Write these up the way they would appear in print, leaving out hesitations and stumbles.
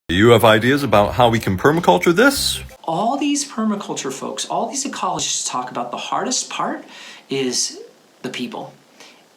Do you have ideas about how we can permaculture this? All these permaculture folks, all these ecologists talk about the hardest part is the people.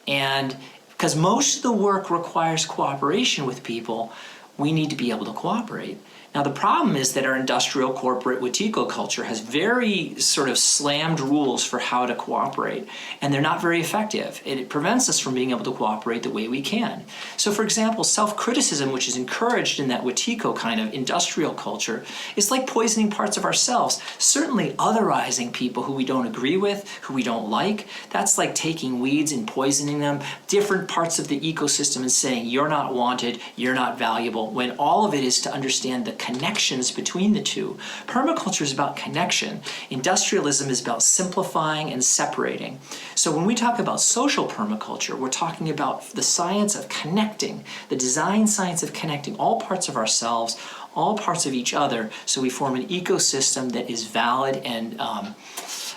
And because most of the work requires cooperation with people, we need to be able to cooperate. Now the problem is that our industrial corporate Wetiko culture has very sort of slammed rules for how to cooperate, and they're not very effective. It prevents us from being able to cooperate the way we can. So for example, self-criticism, which is encouraged in that Wetiko kind of industrial culture, is like poisoning parts of ourselves. Certainly otherizing people who we don't agree with, who we don't like, that's like taking weeds and poisoning them, different parts of the ecosystem, and saying you're not wanted, you're not valuable, when all of it is to understand the connections between the two. Permaculture is about connection. Industrialism is about simplifying and separating. So when we talk about social permaculture, we're talking about the science of connecting, the design science of connecting all parts of ourselves, all parts of each other, so we form an ecosystem that is valid and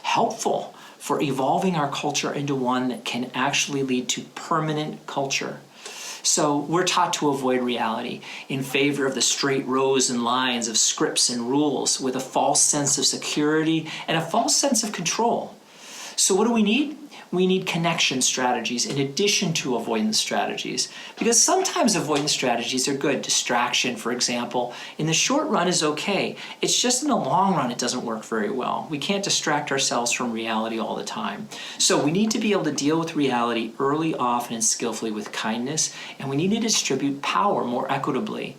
helpful for evolving our culture into one that can actually lead to permanent culture. So we're taught to avoid reality in favor of the straight rows and lines of scripts and rules with a false sense of security and a false sense of control. So what do we need? We need connection strategies in addition to avoidance strategies, because sometimes avoidance strategies are good. Distraction, for example, in the short run is okay. It's just in the long run it doesn't work very well. We can't distract ourselves from reality all the time. So we need to be able to deal with reality early, often, and skillfully with kindness, and we need to distribute power more equitably.